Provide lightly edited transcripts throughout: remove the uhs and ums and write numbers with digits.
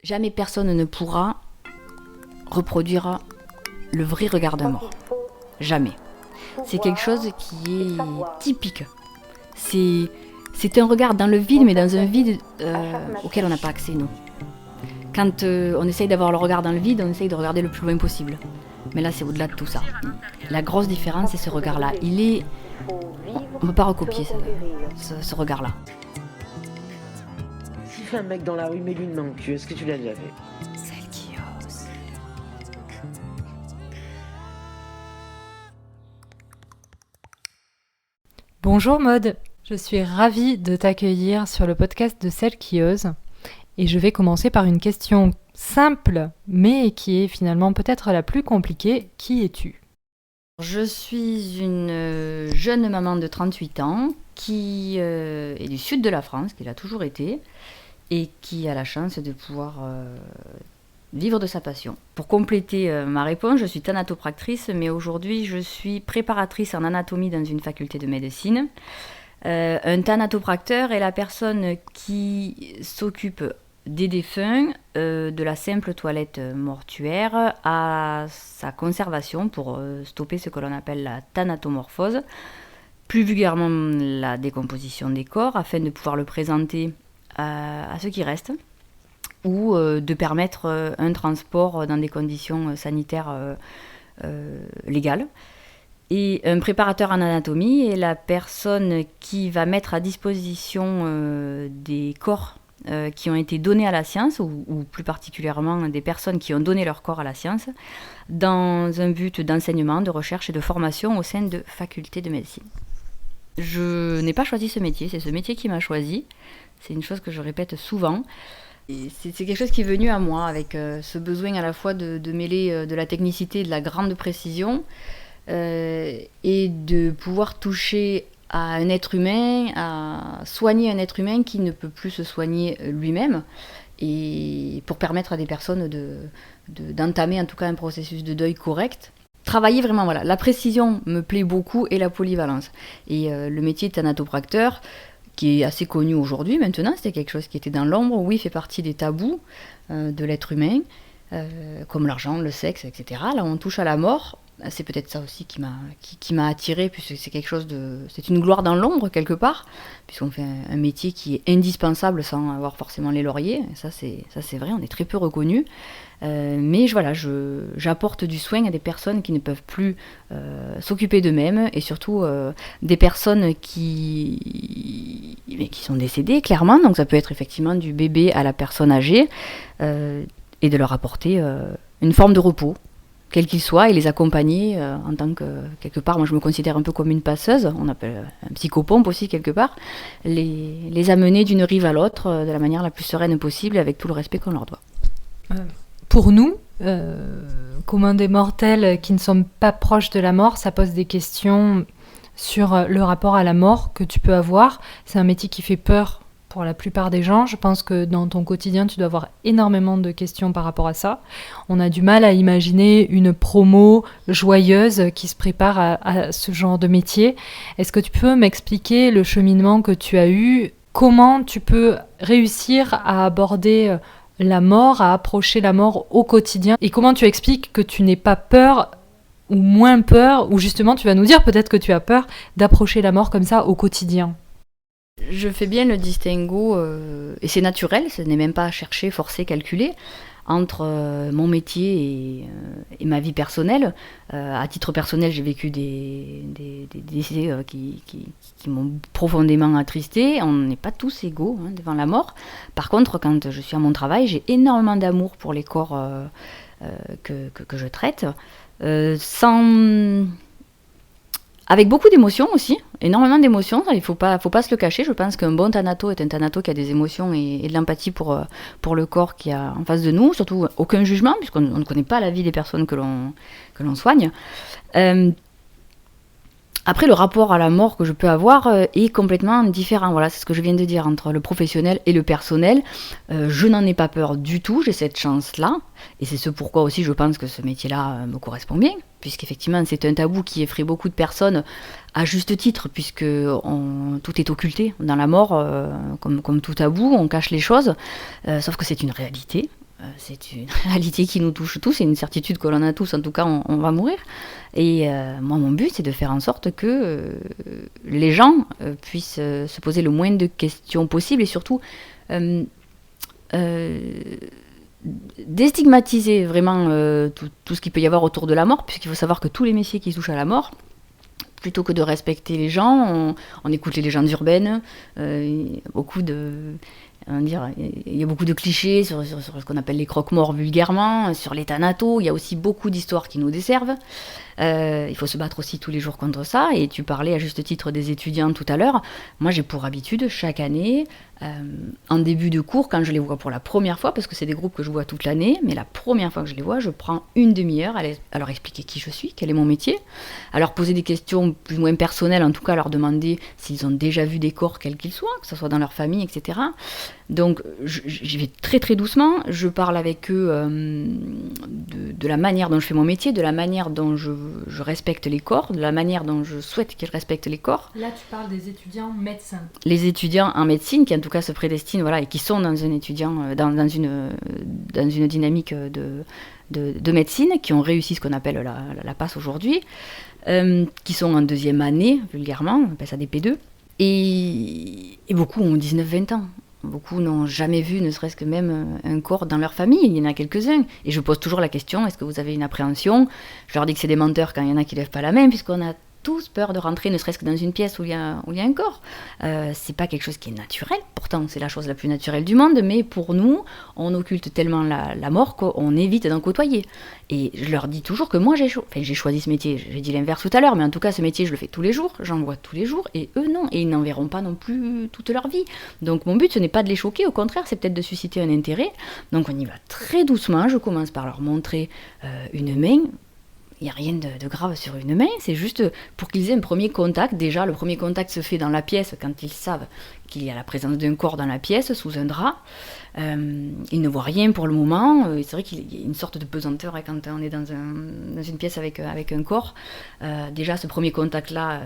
Jamais personne ne pourra reproduire le vrai regard d'un mort. Jamais. C'est quelque chose qui est typique. C'est un regard dans le vide, mais dans un vide auquel on n'a pas accès, nous. Quand on essaye d'avoir le regard dans le vide, on essaye de regarder le plus loin possible. Mais là, c'est au-delà de tout ça. La grosse différence, c'est ce regard-là. On ne peut pas recopier ce regard-là. Si fait un mec dans la rue, mets-lui une main au cul. Est-ce que tu l'as déjà fait? Celle qui ose. Bonjour Maude, je suis ravie de t'accueillir sur le podcast de Celle qui ose. Et je vais commencer par une question simple, mais qui est finalement peut-être la plus compliquée. Qui es-tu ? Je suis une jeune maman de 38 ans qui est du sud de la France, qui l'a toujours été, et qui a la chance de pouvoir vivre de sa passion. Pour compléter ma réponse, je suis thanatopractrice, mais aujourd'hui je suis préparatrice en anatomie dans une faculté de médecine. Un thanatopracteur est la personne qui s'occupe des défunts, de la simple toilette mortuaire à sa conservation pour stopper ce que l'on appelle la thanatomorphose, plus vulgairement la décomposition des corps, afin de pouvoir le présenter à ceux qui restent, ou de permettre un transport dans des conditions sanitaires légales. Et un préparateur en anatomie est la personne qui va mettre à disposition des corps qui ont été donnés à la science, ou plus particulièrement des personnes qui ont donné leur corps à la science, dans un but d'enseignement, de recherche et de formation au sein de facultés de médecine. Je n'ai pas choisi ce métier, c'est ce métier qui m'a choisi. C'est une chose que je répète souvent. Et c'est quelque chose qui est venu à moi, avec ce besoin à la fois de mêler de la technicité et de la grande précision, et de pouvoir toucher à un être humain, à soigner un être humain qui ne peut plus se soigner lui-même, et pour permettre à des personnes d'entamer en tout cas un processus de deuil correct. Travailler vraiment, voilà, la précision me plaît beaucoup et la polyvalence. Et le métier de thanatopracteur, qui est assez connu aujourd'hui maintenant, c'était quelque chose qui était dans l'ombre, oui, fait partie des tabous de l'être humain, comme l'argent, le sexe, etc. Là, on touche à la mort. C'est peut-être ça aussi qui m'a attirée, puisque c'est une gloire dans l'ombre quelque part, puisqu'on fait un métier qui est indispensable sans avoir forcément les lauriers. Et ça c'est vrai, on est très peu reconnus. Mais voilà, j'apporte du soin à des personnes qui ne peuvent plus s'occuper d'eux-mêmes, et surtout des personnes qui sont décédées, clairement. Donc ça peut être effectivement du bébé à la personne âgée, et de leur apporter une forme de repos, quel qu'il soit, et les accompagner en tant que, quelque part, moi je me considère un peu comme une passeuse, on appelle un psychopompe aussi quelque part, les amener d'une rive à l'autre de la manière la plus sereine possible, avec tout le respect qu'on leur doit. Pour nous, communs des mortels qui ne sommes pas proches de la mort, ça pose des questions sur le rapport à la mort que tu peux avoir. C'est un métier qui fait peur pour la plupart des gens. Je pense que dans ton quotidien, tu dois avoir énormément de questions par rapport à ça. On a du mal à imaginer une promo joyeuse qui se prépare à ce genre de métier. Est-ce que tu peux m'expliquer le cheminement que tu as eu? Comment tu peux réussir à aborder la mort, à approcher la mort au quotidien? Et comment tu expliques que tu n'aies pas peur, ou moins peur, ou justement tu vas nous dire peut-être que tu as peur d'approcher la mort comme ça au quotidien? Je fais bien le distinguo, et c'est naturel, ce n'est même pas chercher, forcer, calculer, entre mon métier et ma vie personnelle. À titre personnel, j'ai vécu des décès qui m'ont profondément attristée. On n'est pas tous égaux devant la mort. Par contre, quand je suis à mon travail, j'ai énormément d'amour pour les corps que je traite, avec beaucoup d'émotions aussi, énormément d'émotions, il faut pas se le cacher. Je pense qu'un bon thanato est un thanato qui a des émotions et de l'empathie pour le corps qui a en face de nous, surtout aucun jugement, puisqu'on ne connaît pas la vie des personnes que l'on soigne. Après, le rapport à la mort que je peux avoir est complètement différent. Voilà, c'est ce que je viens de dire, entre le professionnel et le personnel. Je n'en ai pas peur du tout, j'ai cette chance-là. Et c'est ce pourquoi aussi je pense que ce métier-là me correspond bien, puisqu'effectivement c'est un tabou qui effraie beaucoup de personnes, à juste titre, puisque tout est occulté dans la mort, comme tout tabou, on cache les choses, sauf que c'est une réalité. c'est une réalité qui nous touche tous, c'est une certitude que l'on a tous, en tout cas on va mourir. Et moi mon but c'est de faire en sorte que les gens puissent se poser le moins de questions possible et surtout déstigmatiser vraiment tout ce qu'il peut y avoir autour de la mort, puisqu'il faut savoir que tous les métiers qui touchent à la mort, plutôt que de respecter les gens, on écoute les légendes urbaines, beaucoup de... Il y a beaucoup de clichés sur ce qu'on appelle les croque-morts vulgairement, sur les thanatos. Il y a aussi beaucoup d'histoires qui nous desservent. Il faut se battre aussi tous les jours contre ça. Et tu parlais à juste titre des étudiants tout à l'heure. Moi, j'ai pour habitude, chaque année, en début de cours, quand je les vois pour la première fois, parce que c'est des groupes que je vois toute l'année, mais la première fois que je les vois, je prends une demi-heure à leur expliquer qui je suis, quel est mon métier, à leur poser des questions plus ou moins personnelles, en tout cas à leur demander s'ils ont déjà vu des corps quels qu'ils soient, que ce soit dans leur famille, etc. Donc j'y vais très très doucement, je parle avec eux de la manière dont je fais mon métier, de la manière dont je respecte les corps, de la manière dont je souhaite qu'ils respectent les corps. Là tu parles des étudiants médecins. Les étudiants en médecine qui en tout cas se prédestinent, voilà, et qui sont dans dans une dynamique de médecine, qui ont réussi ce qu'on appelle la passe aujourd'hui, qui sont en deuxième année, vulgairement, on appelle ça des P2, et beaucoup ont 19-20 ans. Beaucoup n'ont jamais vu, ne serait-ce que même un corps dans leur famille. Il y en a quelques-uns. Et je pose toujours la question, est-ce que vous avez une appréhension ? Je leur dis que c'est des menteurs quand il y en a qui ne lèvent pas la main, puisqu'on a tous peur de rentrer, ne serait-ce que dans une pièce où il y a un corps. C'est pas quelque chose qui est naturel. Pourtant, c'est la chose la plus naturelle du monde. Mais pour nous, on occulte tellement la mort qu'on évite d'en côtoyer. Et je leur dis toujours que moi, j'ai choisi ce métier. J'ai dit l'inverse tout à l'heure, mais en tout cas, ce métier, je le fais tous les jours. J'en vois tous les jours. Et eux, non. Et ils n'en verront pas non plus toute leur vie. Donc, mon but, ce n'est pas de les choquer. Au contraire, c'est peut-être de susciter un intérêt. Donc, on y va très doucement. Je commence par leur montrer une main. Il n'y a rien de grave sur une main, c'est juste pour qu'ils aient un premier contact. Déjà, le premier contact se fait dans la pièce quand ils savent qu'il y a la présence d'un corps dans la pièce, sous un drap. Ils ne voient rien pour le moment. C'est vrai qu'il y a une sorte de pesanteur quand on est dans une pièce avec un corps. Déjà, ce premier contact-là,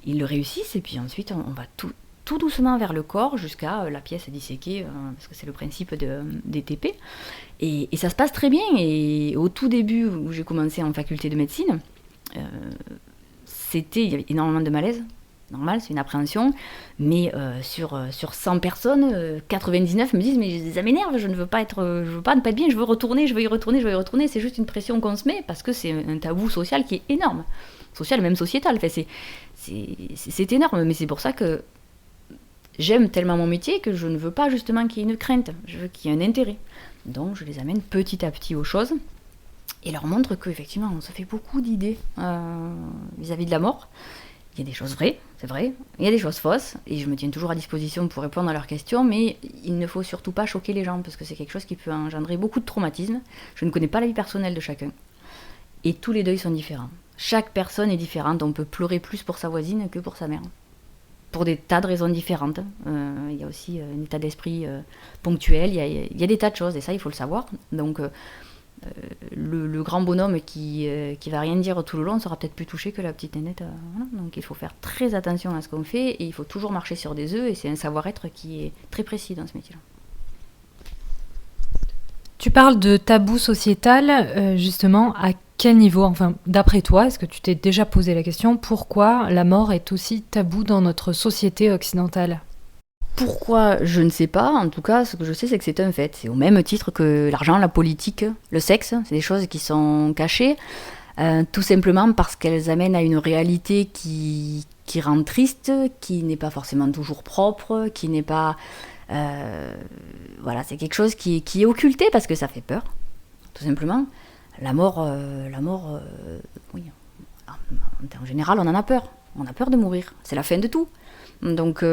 ils le réussissent. Et puis ensuite, on va tout doucement vers le corps jusqu'à la pièce disséquée, parce que c'est le principe des TP. Et ça se passe très bien. Et au tout début, où j'ai commencé en faculté de médecine, il y avait énormément de malaise. Normal, c'est une appréhension. Mais sur 100 personnes, 99 me disent « Mais ça m'énerve, je ne veux pas ne pas être bien, je veux y retourner. C'est juste une pression qu'on se met parce que c'est un tabou social qui est énorme. Social, même sociétal. Enfin, c'est énorme, mais c'est pour ça que j'aime tellement mon métier que je ne veux pas justement qu'il y ait une crainte, je veux qu'il y ait un intérêt. Donc je les amène petit à petit aux choses et leur montre qu'effectivement on se fait beaucoup d'idées vis-à-vis de la mort. Il y a des choses vraies, c'est vrai, il y a des choses fausses et je me tiens toujours à disposition pour répondre à leurs questions, mais il ne faut surtout pas choquer les gens parce que c'est quelque chose qui peut engendrer beaucoup de traumatisme. Je ne connais pas la vie personnelle de chacun et tous les deuils sont différents. Chaque personne est différente, on peut pleurer plus pour sa voisine que pour sa mère. Pour des tas de raisons différentes. Il y a aussi un état d'esprit ponctuel, il y a des tas de choses, et ça, il faut le savoir. Donc, le grand bonhomme qui va rien dire tout le long sera peut-être plus touché que la petite nénette. Voilà. Donc, il faut faire très attention à ce qu'on fait, et il faut toujours marcher sur des œufs, et c'est un savoir-être qui est très précis dans ce métier-là. Tu parles de tabou sociétal, justement, à quel niveau, enfin, d'après toi, est-ce que tu t'es déjà posé la question, pourquoi la mort est aussi tabou dans notre société occidentale ? Pourquoi, je ne sais pas. En tout cas, ce que je sais, c'est que c'est un fait. C'est au même titre que l'argent, la politique, le sexe. C'est des choses qui sont cachées, tout simplement parce qu'elles amènent à une réalité qui rend triste, qui n'est pas forcément toujours propre, qui n'est pas... voilà, c'est quelque chose qui est occulté parce que ça fait peur, tout simplement. La mort, oui, en général, on en a peur. On a peur de mourir. C'est la fin de tout. Donc,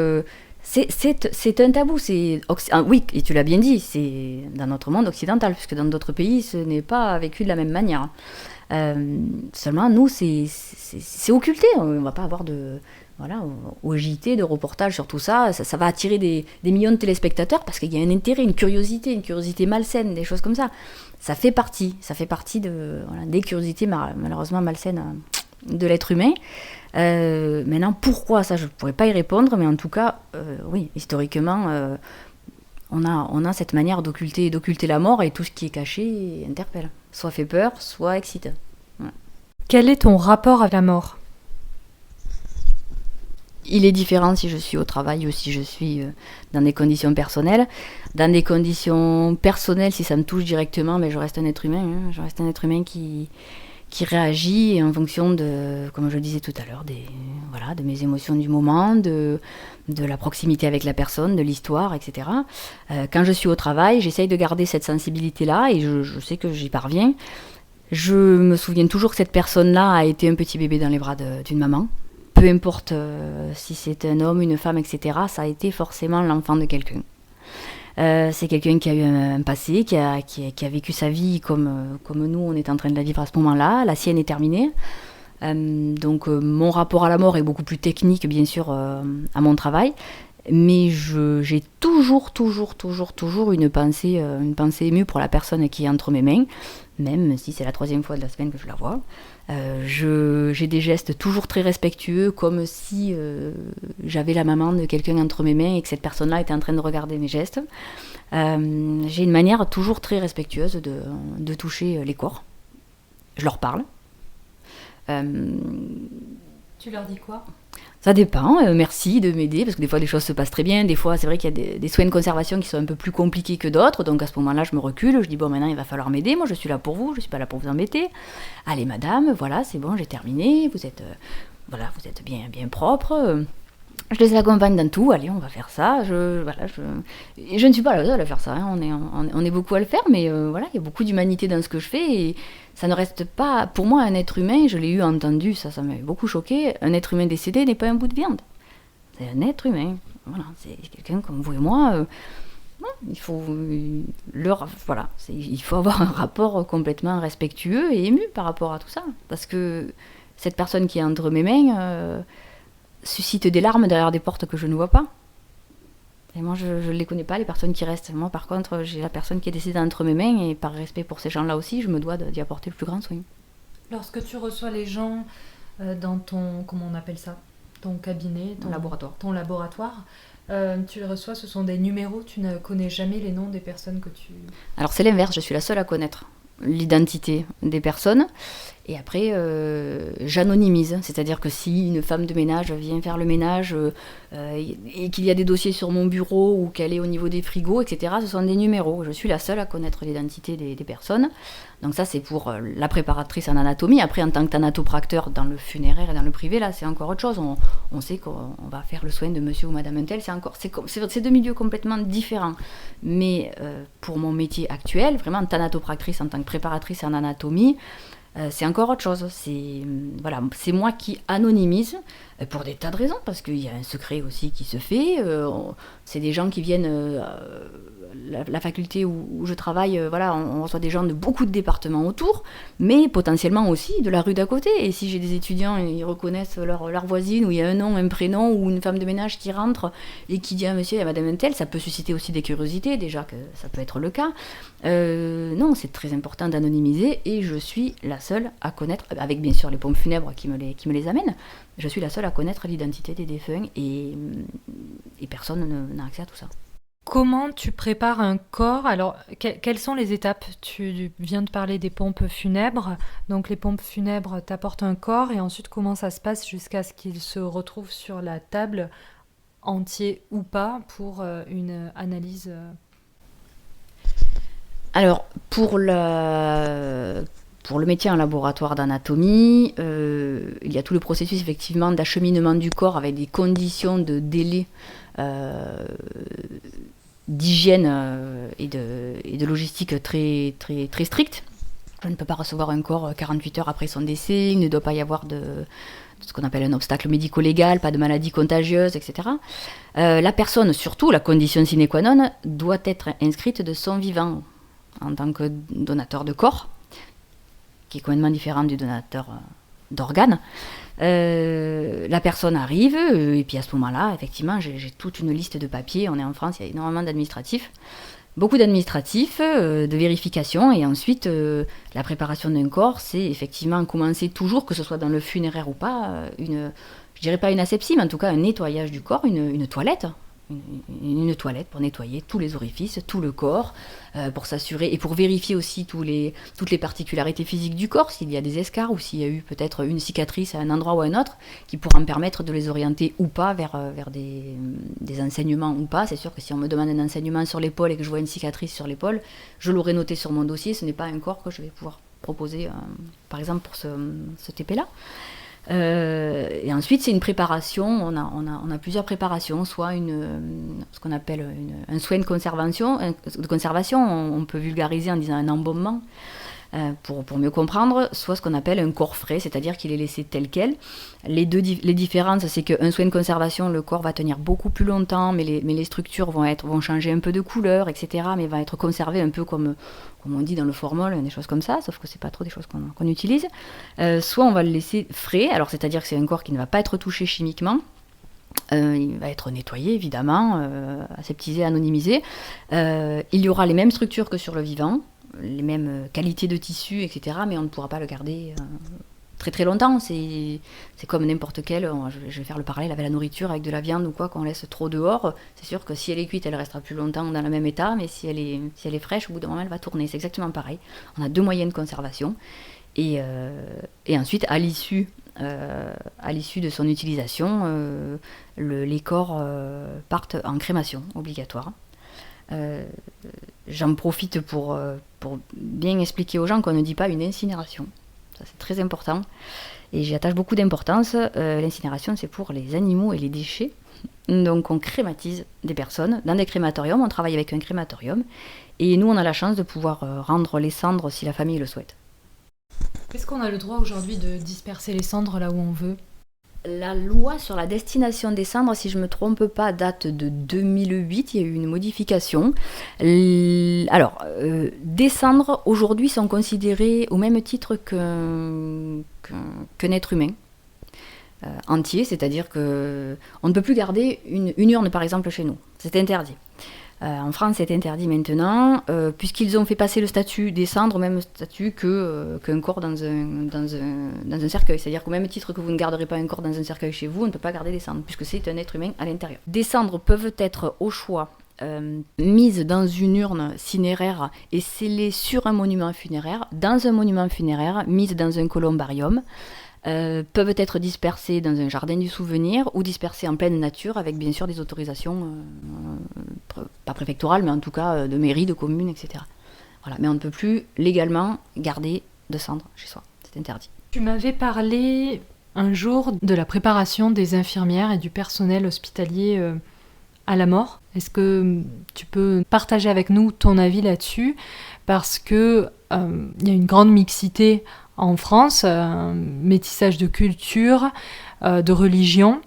c'est un tabou. Oui, et tu l'as bien dit, c'est dans notre monde occidental, puisque dans d'autres pays, ce n'est pas vécu de la même manière. Seulement, nous, c'est occulté. On ne va pas avoir au JT de reportage sur tout ça. Ça va attirer des millions de téléspectateurs parce qu'il y a un intérêt, une curiosité malsaine, des choses comme ça. Ça fait partie des curiosités malheureusement malsaines de l'être humain. Maintenant, pourquoi ça, je ne pourrais pas y répondre, mais en tout cas, oui, historiquement, on a cette manière d'occulter la mort, et tout ce qui est caché interpelle. Soit fait peur, soit excite. Ouais. Quel est ton rapport à la mort ? Il est différent si je suis au travail ou si je suis dans des conditions personnelles. Dans des conditions personnelles, si ça me touche directement, je reste un être humain. Je reste un être humain qui réagit en fonction de, comme je le disais tout à l'heure, de mes émotions du moment, de la proximité avec la personne, de l'histoire, etc. Quand je suis au travail, j'essaye de garder cette sensibilité-là, et je sais que j'y parviens. Je me souviens toujours que cette personne-là a été un petit bébé dans les bras d'une maman. Peu importe si c'est un homme, une femme, etc., ça a été forcément l'enfant de quelqu'un. C'est quelqu'un qui a eu un passé, qui a vécu sa vie comme nous, on est en train de la vivre à ce moment-là. La sienne est terminée. Donc mon rapport à la mort est beaucoup plus technique, bien sûr, à mon travail. Mais j'ai toujours une pensée émue pour la personne qui est entre mes mains, même si c'est la 3e fois de la semaine que je la vois. J'ai des gestes toujours très respectueux, comme si j'avais la maman de quelqu'un entre mes mains et que cette personne-là était en train de regarder mes gestes. J'ai une manière toujours très respectueuse de toucher les corps. Je leur parle. Tu leur dis quoi ? Ça dépend, merci de m'aider, parce que des fois les choses se passent très bien, des fois c'est vrai qu'il y a des soins de conservation qui sont un peu plus compliqués que d'autres, donc à ce moment-là je me recule, je dis bon maintenant il va falloir m'aider, moi je suis là pour vous, je ne suis pas là pour vous embêter. Allez madame, voilà c'est bon, j'ai terminé, vous êtes bien propre. Je les accompagne dans tout, allez on va faire ça, je ne suis pas la seule à faire ça, hein. On est beaucoup à le faire, mais il y a beaucoup d'humanité dans ce que je fais, et ça ne reste pas, pour moi un être humain, je l'ai eu entendu, ça m'avait beaucoup choqué, un être humain décédé n'est pas un bout de viande, c'est un être humain, voilà, c'est quelqu'un comme vous et moi, il faut avoir un rapport complètement respectueux et ému par rapport à tout ça, parce que cette personne qui est entre mes mains suscite des larmes derrière des portes que je ne vois pas. Et moi, je ne les connais pas, les personnes qui restent. Moi, par contre, j'ai la personne qui est décédée entre mes mains, et par respect pour ces gens-là aussi, je me dois d'y apporter le plus grand soin. Lorsque tu reçois les gens dans ton, comment on appelle ça, ton cabinet, ton laboratoire, tu les reçois, ce sont des numéros, tu ne connais jamais les noms des personnes que tu... Alors c'est l'inverse, je suis la seule à connaître l'identité des personnes. Et après, j'anonymise, c'est-à-dire que si une femme de ménage vient faire le ménage et qu'il y a des dossiers sur mon bureau ou qu'elle est au niveau des frigos, etc., ce sont des numéros. Je suis la seule à connaître l'identité des personnes. Donc ça, c'est pour la préparatrice en anatomie. Après, en tant que thanatopracteur dans le funéraire et dans le privé, là, c'est encore autre chose. On sait qu'on va faire le soin de monsieur ou madame untel. C'est deux milieux complètement différents. Mais pour mon métier actuel, vraiment thanatopractrice en tant que préparatrice en anatomie, c'est encore autre chose. C'est moi qui anonymise pour des tas de raisons, parce qu'il y a un secret aussi qui se fait. C'est des gens qui viennent la faculté où je travaille, on reçoit des gens de beaucoup de départements autour, mais potentiellement aussi de la rue d'à côté. Et si j'ai des étudiants, ils reconnaissent leur voisine, où il y a un nom, un prénom, ou une femme de ménage qui rentre et qui dit à monsieur et à madame untel, ça peut susciter aussi des curiosités, déjà que ça peut être le cas. Non, c'est très important d'anonymiser, et je suis la seule à connaître, avec bien sûr les pompes funèbres qui me les amènent, je suis la seule à connaître l'identité des défunts, et personne n'a accès à tout ça. Comment tu prépares un corps ? Alors, quelles sont les étapes ? Tu viens de parler des pompes funèbres. Donc, les pompes funèbres t'apportent un corps, et ensuite, comment ça se passe jusqu'à ce qu'il se retrouve sur la table, entier ou pas, pour une analyse Alors, pour le métier en laboratoire d'anatomie, il y a tout le processus effectivement d'acheminement du corps avec des conditions de délai d'hygiène et de logistique très, très, très strictes. Je ne peux pas recevoir un corps 48 heures après son décès, il ne doit pas y avoir de ce qu'on appelle un obstacle médico-légal, pas de maladie contagieuse, etc. La personne, surtout, la condition sine qua non, doit être inscrite de son vivant en tant que donateur de corps, qui est complètement différent du donateur d'organes. La personne arrive, et puis à ce moment-là, effectivement, j'ai toute une liste de papiers. On est en France, il y a énormément d'administratifs. Beaucoup d'administratifs, de vérification, et ensuite, la préparation d'un corps, c'est effectivement commencer toujours, que ce soit dans le funéraire ou pas, je dirais pas une asepsie, mais en tout cas un nettoyage du corps, une toilette une toilette pour nettoyer tous les orifices, tout le corps, pour s'assurer et pour vérifier aussi toutes les particularités physiques du corps, s'il y a des escarres ou s'il y a eu peut-être une cicatrice à un endroit ou à un autre, qui pourra me permettre de les orienter ou pas vers des enseignements ou pas. C'est sûr que si on me demande un enseignement sur l'épaule et que je vois une cicatrice sur l'épaule, je l'aurai noté sur mon dossier, ce n'est pas un corps que je vais pouvoir proposer, par exemple pour ce TP-là. Et ensuite, c'est une préparation. On a plusieurs préparations, soit ce qu'on appelle un soin de conservation. On peut vulgariser en disant un embaumement pour mieux comprendre, soit ce qu'on appelle un corps frais, c'est-à-dire qu'il est laissé tel quel. Les différences, c'est qu'un soin de conservation, le corps va tenir beaucoup plus longtemps, mais les structures vont changer un peu de couleur, etc. Mais va être conservé un peu comme on dit dans le formol, des choses comme ça, sauf que c'est pas trop des choses qu'on utilise. Soit on va le laisser frais, alors c'est-à-dire que c'est un corps qui ne va pas être touché chimiquement. Il va être nettoyé évidemment, aseptisé, anonymisé. Il y aura les mêmes structures que sur le vivant, les mêmes qualités de tissu, etc. Mais on ne pourra pas le garder très très longtemps. C'est comme n'importe quel, je vais faire le parallèle avec la nourriture, avec de la viande ou quoi, qu'on laisse trop dehors. C'est sûr que si elle est cuite, elle restera plus longtemps dans le même état, mais si elle est fraîche, au bout d'un moment, elle va tourner. C'est exactement pareil. On a 2 moyens de conservation. Et ensuite, à l'issue de son utilisation, les corps partent en crémation obligatoire. J'en profite pour bien expliquer aux gens qu'on ne dit pas une incinération. Ça, c'est très important. Et j'y attache beaucoup d'importance. L'incinération, c'est pour les animaux et les déchets. Donc, on crématise des personnes dans des crématoriums. On travaille avec un crématorium. Et nous, on a la chance de pouvoir rendre les cendres si la famille le souhaite. Est-ce qu'on a le droit aujourd'hui de disperser les cendres là où on veut ? La loi sur la destination des cendres, si je ne me trompe pas, date de 2008. Il y a eu une modification. Des cendres, aujourd'hui, sont considérées au même titre qu'un être humain entier. C'est-à-dire qu'on ne peut plus garder une urne, par exemple, chez nous. C'est interdit. En France, c'est interdit maintenant, puisqu'ils ont fait passer le statut des cendres au même statut qu'un corps dans un cercueil. C'est-à-dire qu'au même titre que vous ne garderez pas un corps dans un cercueil chez vous, on ne peut pas garder des cendres, puisque c'est un être humain à l'intérieur. Des cendres peuvent être, au choix, mises dans une urne cinéraire et scellées sur un monument funéraire, dans un monument funéraire, mises dans un columbarium. Peuvent être dispersés dans un jardin du souvenir ou dispersés en pleine nature avec bien sûr des autorisations pas préfectorales mais en tout cas de mairie, de communes, etc. Voilà. Mais on ne peut plus légalement garder de cendres chez soi, c'est interdit. Tu m'avais parlé un jour de la préparation des infirmières et du personnel hospitalier à la mort. Est-ce que tu peux partager avec nous ton avis là-dessus ? Parce que il y a une grande mixité en France, un métissage de culture, de religion,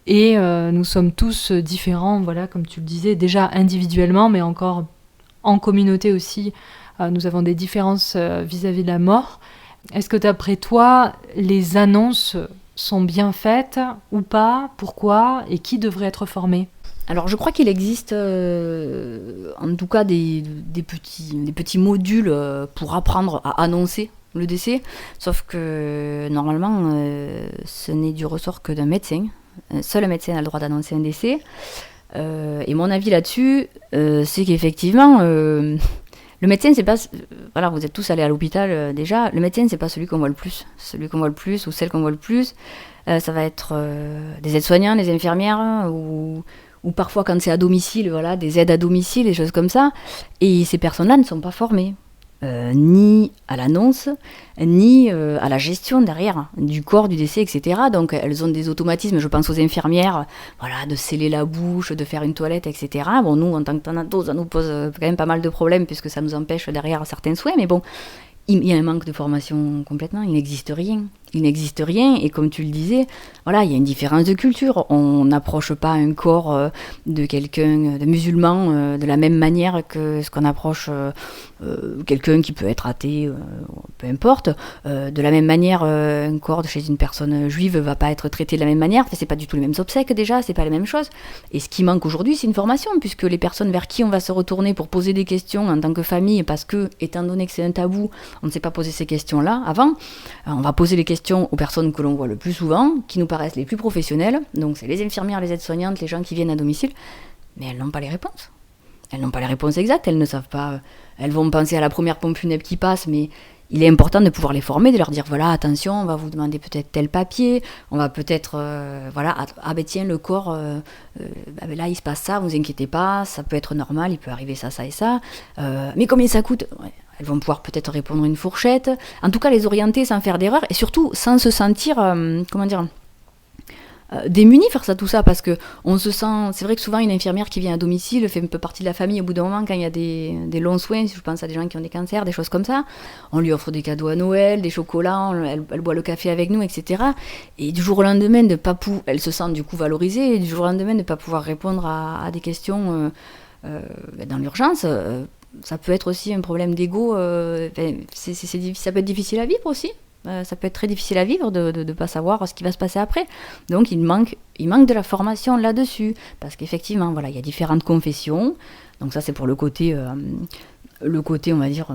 et nous sommes tous différents, voilà, comme tu le disais, déjà individuellement, mais encore en communauté aussi, nous avons des différences vis-à-vis de la mort. Est-ce que d'après toi, les annonces sont bien faites ou pas ? Pourquoi ? Et qui devrait être formé ? Alors je crois qu'il existe en tout cas des petits modules pour apprendre à annoncer le décès, sauf que normalement ce n'est du ressort que d'un médecin. Seul un médecin a le droit d'annoncer un décès. Et mon avis là-dessus, c'est qu'effectivement, le médecin, c'est pas... Voilà, vous êtes tous allés à l'hôpital déjà. Le médecin, c'est pas celui qu'on voit le plus. Celui qu'on voit le plus ou celle qu'on voit le plus, ça va être des aides-soignants, des infirmières ou parfois quand c'est à domicile, voilà, des aides à domicile, des choses comme ça. Et ces personnes-là ne sont pas formées. Ni à l'annonce, ni à la gestion derrière du corps, du décès, etc. Donc elles ont des automatismes, je pense aux infirmières, voilà, de sceller la bouche, de faire une toilette, etc. Bon, nous, en tant que thanatose, ça nous pose quand même pas mal de problèmes puisque ça nous empêche derrière certains souhaits, mais bon, il y a un manque de formation complètement, il n'existe rien. Il n'existe rien, et comme tu le disais, voilà, il y a une différence de culture. On n'approche pas un corps de quelqu'un, de musulman, de la même manière que ce qu'on approche quelqu'un qui peut être athée, peu importe. De la même manière, un corps de chez une personne juive va pas être traité de la même manière. Enfin, c'est pas du tout les mêmes obsèques déjà, c'est pas la même chose. Et ce qui manque aujourd'hui, c'est une formation, puisque les personnes vers qui on va se retourner pour poser des questions en tant que famille, parce que, étant donné que c'est un tabou, on ne s'est pas posé ces questions-là avant, on va poser les questions aux personnes que l'on voit le plus souvent, qui nous paraissent les plus professionnelles, donc c'est les infirmières, les aides-soignantes, les gens qui viennent à domicile. mais elles n'ont pas les réponses. Elles n'ont pas les réponses exactes, elles ne savent pas. Elles vont penser à la première pompe funèbre qui passe, mais il est important de pouvoir les former, de leur dire voilà, attention, on va vous demander peut-être tel papier, on va peut-être, tiens, le corps, là il se passe ça, vous inquiétez pas, ça peut être normal, il peut arriver ça, ça et ça, mais combien ça coûte? Ouais. Elles vont pouvoir peut-être répondre une fourchette, en tout cas les orienter sans faire d'erreur, et surtout sans se sentir, démunis face à tout ça, parce que on se sent, c'est vrai que souvent une infirmière qui vient à domicile fait un peu partie de la famille au bout d'un moment, quand il y a des longs soins, si je pense à des gens qui ont des cancers, des choses comme ça, on lui offre des cadeaux à Noël, des chocolats, elle boit le café avec nous, etc. Et du jour au lendemain, elle se sent du coup valorisée, et du jour au lendemain de ne pas pouvoir répondre à des questions dans l'urgence, ça peut être aussi un problème d'ego, ça peut être difficile à vivre aussi. Ça peut être très difficile à vivre de ne pas savoir ce qui va se passer après. Donc il manque de la formation là-dessus. Parce qu'effectivement, voilà, il y a différentes confessions. Donc ça, c'est pour le côté on va dire,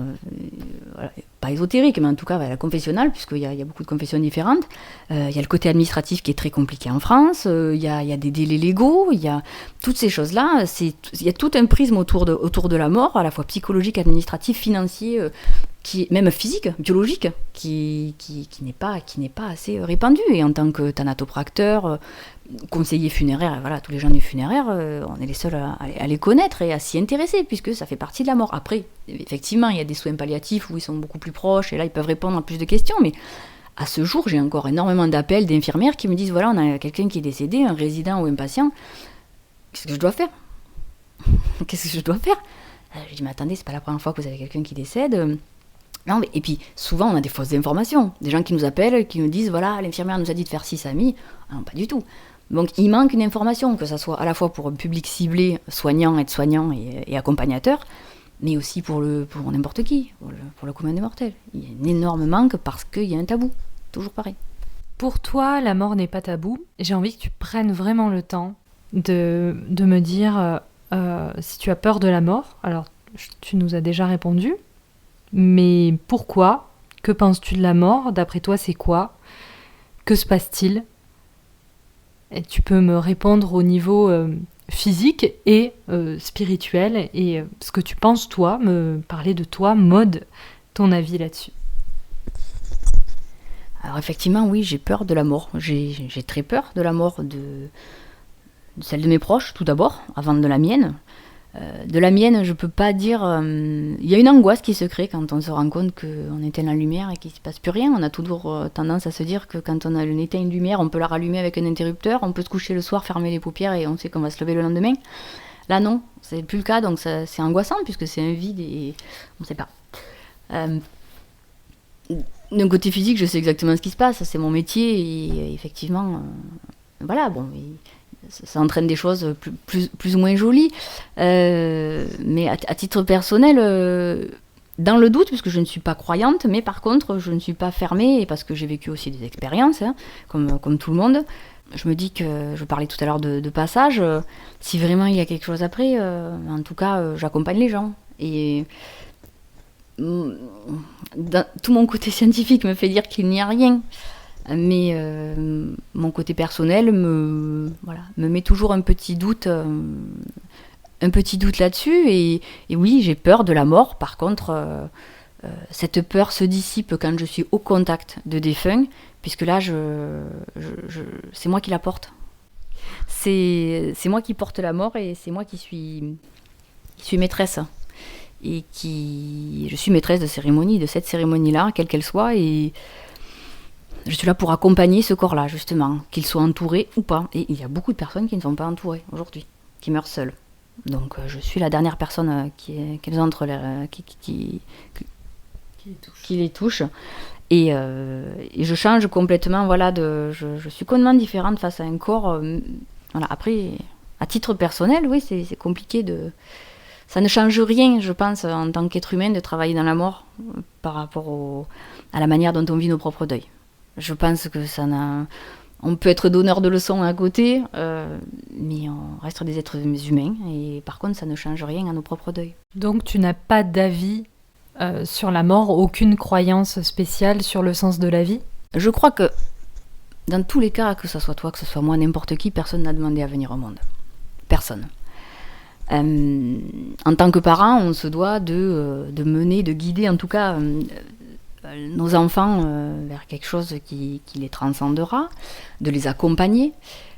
pas ésotérique, mais en tout cas la confessionnale, puisqu'il y a beaucoup de confessions différentes. Il y a le côté administratif qui est très compliqué en France. Il y a des délais légaux. Il y a toutes ces choses-là. Il y a tout un prisme autour de la mort, à la fois psychologique, administratif, financier, qui est même physique, biologique, qui n'est pas assez répandu. Et en tant que thanatopracteur, conseiller funéraire, voilà, tous les gens du funéraire, on est les seuls à les connaître et à s'y intéresser, puisque ça fait partie de la mort. Après, effectivement, il y a des soins palliatifs où ils sont beaucoup plus proches, et là, ils peuvent répondre à plus de questions, mais à ce jour, j'ai encore énormément d'appels d'infirmières qui me disent, voilà, on a quelqu'un qui est décédé, un résident ou un patient, qu'est-ce que je dois faire? Qu'est-ce que je dois faire? Je dis, mais attendez, c'est pas la première fois que vous avez quelqu'un qui décède. Non, mais, et puis, souvent, on a des fausses informations. Des gens qui nous appellent, qui nous disent, voilà, l'infirmière nous a dit de faire ci, ça, mi. Ah non, pas du tout. Donc, il manque une information, que ça soit à la fois pour un public ciblé, soignant, aide-soignant et accompagnateur, mais aussi pour n'importe qui, pour le commun des mortels. Il y a un énorme manque parce qu'il y a un tabou. Toujours pareil. Pour toi, la mort n'est pas tabou. J'ai envie que tu prennes vraiment le temps de me dire si tu as peur de la mort. Alors, tu nous as déjà répondu. Mais pourquoi? Que penses-tu de la mort? D'après toi, c'est quoi? Que se passe-t-il? Et tu peux me répondre au niveau physique et spirituel, et ce que tu penses, toi, me parler de toi, Maud, ton avis là-dessus. Alors effectivement, oui, j'ai peur de la mort. J'ai très peur de la mort de celle de mes proches, tout d'abord, avant de la mienne. De la mienne, je peux pas dire. Il y a une angoisse qui se crée quand on se rend compte qu'on éteint la lumière et qu'il ne se passe plus rien. On a toujours tendance à se dire que quand on éteint une lumière, on peut la rallumer avec un interrupteur, on peut se coucher le soir, fermer les paupières et on sait qu'on va se lever le lendemain. Là, non, c'est plus le cas, donc c'est angoissant puisque c'est un vide et on ne sait pas. D'un côté physique, je sais exactement ce qui se passe, c'est mon métier et effectivement, voilà, bon. Ça entraîne des choses plus ou moins jolies. Mais à titre personnel, dans le doute, puisque je ne suis pas croyante, mais par contre, je ne suis pas fermée, et parce que j'ai vécu aussi des expériences, comme tout le monde. Je me dis que, je parlais tout à l'heure de passage, si vraiment il y a quelque chose après, en tout cas, j'accompagne les gens. Et tout mon côté scientifique me fait dire qu'il n'y a rien. Mais mon côté personnel me met toujours un petit doute là-dessus. Et oui, j'ai peur de la mort. Par contre, cette peur se dissipe quand je suis au contact de défunts, puisque là, c'est moi qui la porte. C'est moi qui porte la mort et c'est moi qui suis maîtresse. Et je suis maîtresse de cérémonie, de cette cérémonie-là, quelle qu'elle soit. Et je suis là pour accompagner ce corps-là, justement, qu'il soit entouré ou pas. Et il y a beaucoup de personnes qui ne sont pas entourées aujourd'hui, qui meurent seules. Donc je suis la dernière personne qui les touche. Et je change complètement, voilà, je suis complètement différente face à un corps. Voilà. Après, à titre personnel, oui, c'est compliqué de... Ça ne change rien, je pense, en tant qu'être humain, de travailler dans la mort par rapport à la manière dont on vit nos propres deuils. Je pense que on peut être donneur de leçons à côté, mais on reste des êtres humains, et par contre, ça ne change rien à nos propres deuils. Donc tu n'as pas d'avis sur la mort, aucune croyance spéciale sur le sens de la vie? Je crois que, dans tous les cas, que ce soit toi, que ce soit moi, n'importe qui, personne n'a demandé à venir au monde. Personne. En tant que parents, on se doit de mener, de guider en tout cas nos enfants vers quelque chose qui les transcendera, de les accompagner,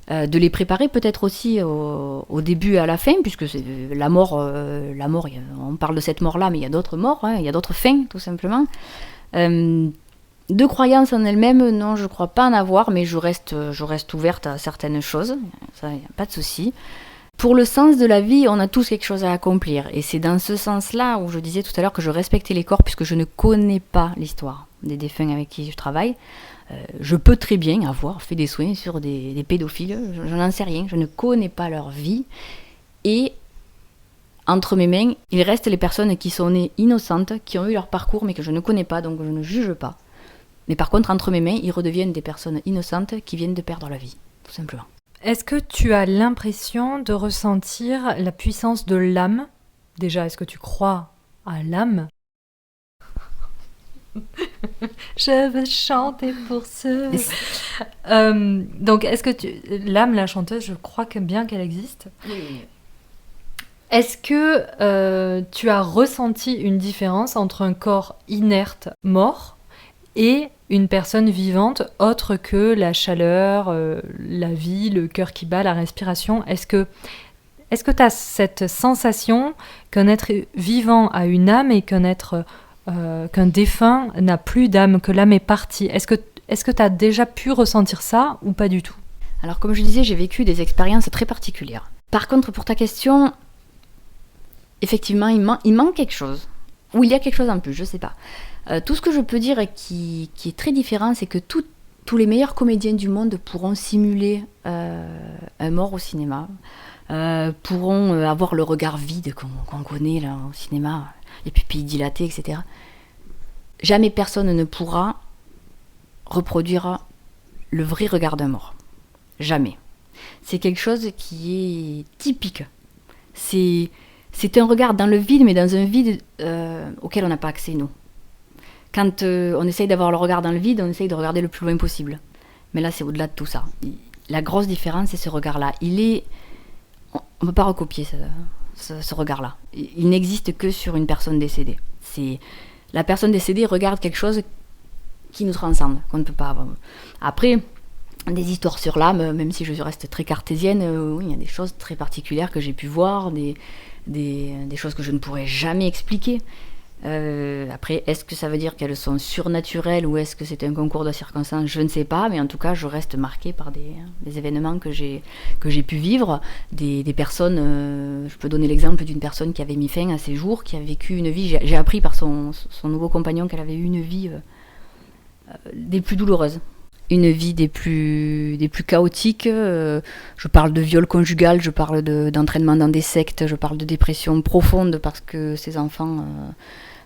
de les préparer peut-être aussi au début et à la fin, puisque c'est la mort, on parle de cette mort-là, mais il y a d'autres morts, hein, il y a d'autres fins tout simplement. De croyances en elle-même, non, je ne crois pas en avoir, mais je reste ouverte à certaines choses, ça, il n'y a pas de souci. Pour le sens de la vie, on a tous quelque chose à accomplir. Et c'est dans ce sens-là où je disais tout à l'heure que je respectais les corps, puisque je ne connais pas l'histoire des défunts avec qui je travaille. Je peux très bien avoir fait des soins sur des pédophiles, je n'en sais rien, je ne connais pas leur vie. Et entre mes mains, il reste les personnes qui sont nées innocentes, qui ont eu leur parcours, mais que je ne connais pas, donc je ne juge pas. Mais par contre, entre mes mains, ils redeviennent des personnes innocentes qui viennent de perdre la vie, tout simplement. Est-ce que tu as l'impression de ressentir la puissance de l'âme ? Déjà, est-ce que tu crois à l'âme ? Je veux chanter pour ceux... donc, est-ce que l'âme, la chanteuse, je crois bien qu'elle existe. Oui. Est-ce que tu as ressenti une différence entre un corps inerte, mort, et une personne vivante, autre que la chaleur, la vie, le cœur qui bat, la respiration? Est-ce que tu as cette sensation qu'un être vivant a une âme et qu'un défunt n'a plus d'âme, que l'âme est partie? Est-ce que tu as déjà pu ressentir ça ou pas du tout? Alors comme je disais, j'ai vécu des expériences très particulières. Par contre, pour ta question, effectivement, il manque quelque chose. Ou il y a quelque chose en plus, je ne sais pas. Tout ce que je peux dire qui est très différent, c'est que tous les meilleurs comédiens du monde pourront simuler un mort au cinéma, pourront avoir le regard vide qu'on connaît là, au cinéma, les pupilles dilatées, etc. Jamais personne ne pourra reproduire le vrai regard d'un mort. Jamais. C'est quelque chose qui est typique. C'est un regard dans le vide, mais dans un vide auquel on n'a pas accès, nous. Quand on essaye d'avoir le regard dans le vide, on essaye de regarder le plus loin possible. Mais là, c'est au-delà de tout ça. La grosse différence, c'est ce regard-là. On ne peut pas recopier ce regard-là. Il n'existe que sur une personne décédée. La personne décédée regarde quelque chose qui nous transcende, qu'on ne peut pas avoir. Après, des histoires sur l'âme, même si je reste très cartésienne, oui, il y a des choses très particulières que j'ai pu voir, des choses que je ne pourrais jamais expliquer. Après, est-ce que ça veut dire qu'elles sont surnaturelles ou est-ce que c'est un concours de circonstances? Je ne sais pas, mais en tout cas, je reste marquée par des événements que j'ai pu vivre, des personnes. Je peux donner l'exemple d'une personne qui avait mis fin à ses jours, qui a vécu une vie. J'ai appris par son nouveau compagnon qu'elle avait eu une vie des plus douloureuses. Une vie des plus chaotiques. Je parle de viol conjugal, je parle d'entraînement dans des sectes, je parle de dépression profonde parce que ses enfants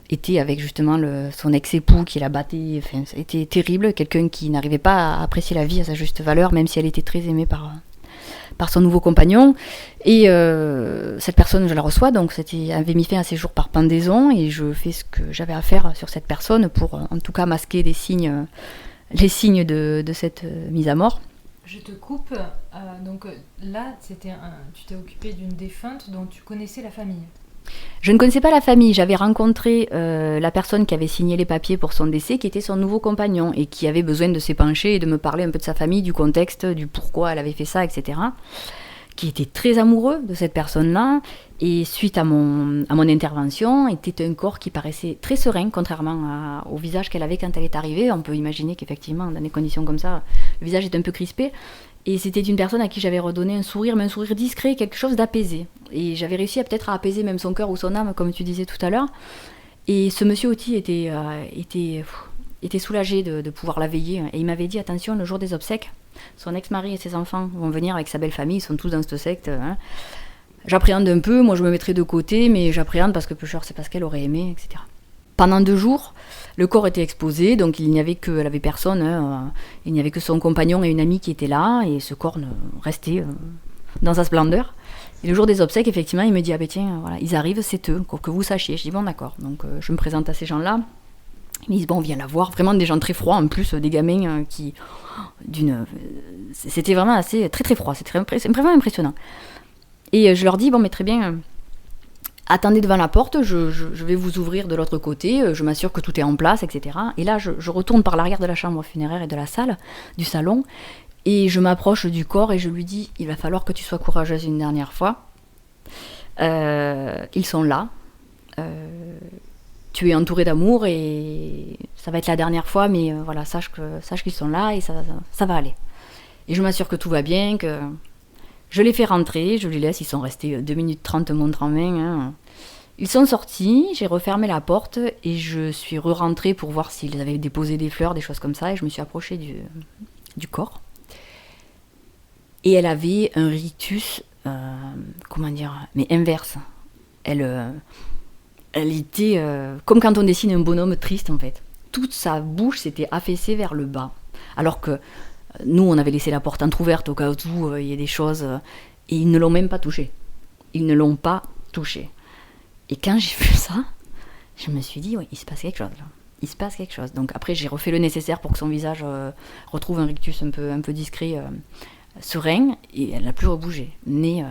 étaient avec justement son ex-époux qui la battait. Enfin, c'était terrible, quelqu'un qui n'arrivait pas à apprécier la vie à sa juste valeur, même si elle était très aimée par son nouveau compagnon. Et cette personne, je la reçois, donc avait mis fin à ses jours par pendaison, et je fais ce que j'avais à faire sur cette personne pour en tout cas masquer les signes de cette mise à mort. Je te coupe. Donc là, tu t'es occupée d'une défunte dont tu connaissais la famille. Je ne connaissais pas la famille. J'avais rencontré la personne qui avait signé les papiers pour son décès, qui était son nouveau compagnon et qui avait besoin de s'épancher et de me parler un peu de sa famille, du contexte, du pourquoi elle avait fait ça, etc. Qui était très amoureux de cette personne-là. Et suite à mon intervention, était un corps qui paraissait très serein, contrairement au visage qu'elle avait quand elle est arrivée. On peut imaginer qu'effectivement, dans des conditions comme ça, le visage est un peu crispé. Et c'était une personne à qui j'avais redonné un sourire, mais un sourire discret, quelque chose d'apaisé. Et j'avais réussi peut-être à apaiser même son cœur ou son âme, comme tu disais tout à l'heure. Et ce monsieur aussi était soulagé de pouvoir la veiller. Et il m'avait dit, attention, le jour des obsèques, son ex-mari et ses enfants vont venir avec sa belle famille, ils sont tous dans cette secte. Hein. J'appréhende un peu, moi je me mettrai de côté, mais j'appréhende parce que Pêcheur, c'est parce qu'elle aurait aimé, etc. Pendant 2 jours, le corps était exposé, donc elle avait personne, hein, il n'y avait que son compagnon et une amie qui étaient là, et ce corps restait dans sa splendeur. Et le jour des obsèques, effectivement, il me dit, ah ben tiens, voilà, ils arrivent, c'est eux, que vous sachiez. Je dis, bon d'accord, donc je me présente à ces gens-là, ils me disent, bon, viens la voir, vraiment des gens très froids, en plus, des gamins c'était vraiment assez, très très froid, c'était vraiment impressionnant. Et je leur dis, bon mais très bien, attendez devant la porte, je vais vous ouvrir de l'autre côté, je m'assure que tout est en place, etc. Et là, je retourne par l'arrière de la chambre funéraire et de la salle, du salon, et je m'approche du corps et je lui dis, il va falloir que tu sois courageuse une dernière fois. Ils sont là. Tu es entourée d'amour et ça va être la dernière fois, mais voilà, sache qu'ils sont là et ça va aller. Et je m'assure que tout va bien, que je les fais rentrer, je les laisse, ils sont restés 2 minutes 30 montre en main. Hein. Ils sont sortis, j'ai refermé la porte et je suis re-rentrée pour voir s'ils avaient déposé des fleurs, des choses comme ça, et je me suis approchée du corps. Et elle avait un rictus, mais inverse. Elle était comme quand on dessine un bonhomme triste en fait. Toute sa bouche s'était affaissée vers le bas. Alors que nous, on avait laissé la porte entrouverte au cas où il y a des choses. Et ils ne l'ont même pas touchée. Ils ne l'ont pas touchée. Et quand j'ai vu ça, je me suis dit, oui, il se passe quelque chose là. Il se passe quelque chose. Donc après, j'ai refait le nécessaire pour que son visage retrouve un rictus un peu discret, serein. Et elle n'a plus rebougé. Mais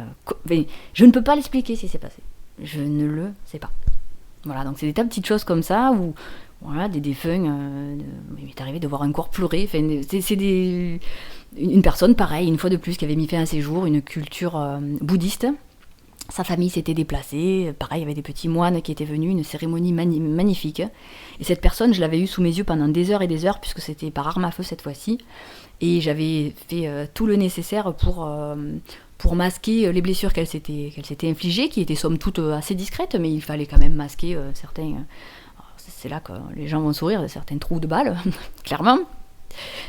je ne peux pas l'expliquer ce qui s'est passé. Je ne le sais pas. Voilà, donc c'est des tas de petites choses comme ça où voilà, des défunts, il m'est arrivé de voir un corps pleurer. Enfin, une personne, pareil, une fois de plus, qui avait mis fin à ses jours, une culture bouddhiste. Sa famille s'était déplacée, pareil, il y avait des petits moines qui étaient venus, une cérémonie magnifique. Et cette personne, je l'avais eue sous mes yeux pendant des heures et des heures, puisque c'était par arme à feu cette fois-ci. Et j'avais fait tout le nécessaire pour masquer les blessures qu'elle s'était infligées, qui étaient somme toute assez discrètes, mais il fallait quand même masquer certains... c'est là que les gens vont sourire, certains trous de balles, clairement.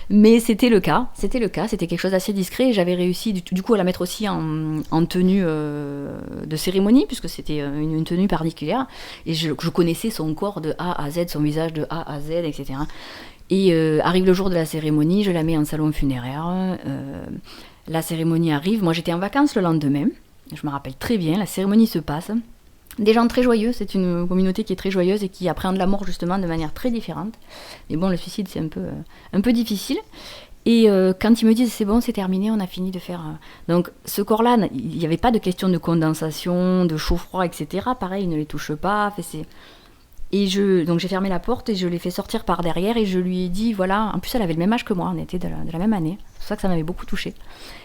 Mais c'était le cas, c'était quelque chose d'assez discret, et j'avais réussi du coup à la mettre aussi en tenue de cérémonie, puisque c'était une tenue particulière, et je connaissais son corps de A à Z, son visage de A à Z, etc. Et arrive le jour de la cérémonie, je la mets en salon funéraire, la cérémonie arrive, moi j'étais en vacances le lendemain, je me rappelle très bien, la cérémonie se passe, des gens très joyeux, c'est une communauté qui est très joyeuse et qui appréhende la mort justement de manière très différente. Mais bon, le suicide c'est un peu difficile. Et quand ils me disent c'est bon, c'est terminé, on a fini de faire... Donc ce corps-là, il n'y avait pas de question de condensation, de chaud-froid, etc. Pareil, il ne les touche pas. Donc j'ai fermé la porte et je l'ai fait sortir par derrière et je lui ai dit, voilà, en plus elle avait le même âge que moi, on était de la même année, c'est pour ça que ça m'avait beaucoup touchée.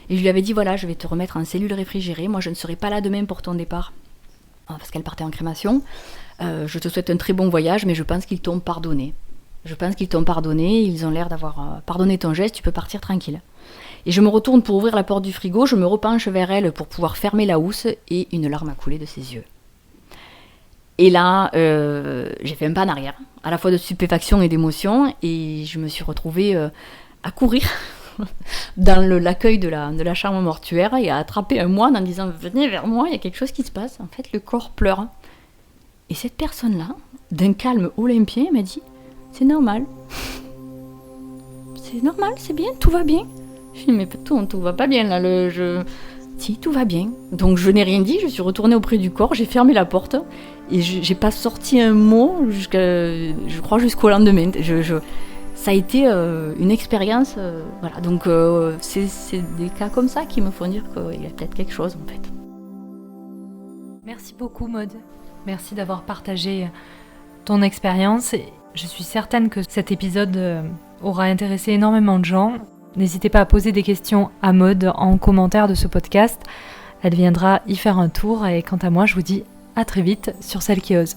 Et je lui avais dit, voilà, je vais te remettre en cellule réfrigérée, moi je ne serai pas là demain pour ton départ, parce qu'elle partait en crémation. Je te souhaite un très bon voyage, mais je pense qu'ils t'ont pardonné. Ils ont l'air d'avoir pardonné ton geste, tu peux partir tranquille. Et je me retourne pour ouvrir la porte du frigo, je me repenche vers elle pour pouvoir fermer la housse et une larme a coulé de ses yeux. Et là, j'ai fait un pas en arrière, à la fois de stupéfaction et d'émotion, et je me suis retrouvée à courir dans l'accueil de la chambre mortuaire et à attraper un moine en disant « Venez vers moi, il y a quelque chose qui se passe ». En fait, le corps pleure. Et cette personne-là, d'un calme olympien, m'a dit « C'est normal. C'est normal, c'est bien, tout va bien ». Je dis « Mais tout va pas bien là, Si, tout va bien. » Donc je n'ai rien dit, je suis retournée auprès du corps, j'ai fermé la porte et j'ai pas sorti un mot jusqu'au lendemain. Ça a été une expérience, voilà. Donc c'est des cas comme ça qui me font dire qu'il y a peut-être quelque chose en fait. Merci beaucoup Maud. Merci d'avoir partagé ton expérience. Je suis certaine que cet épisode aura intéressé énormément de gens. N'hésitez pas à poser des questions à Maud en commentaire de ce podcast. Elle viendra y faire un tour et quant à moi, je vous dis à très vite sur Celle qui ose.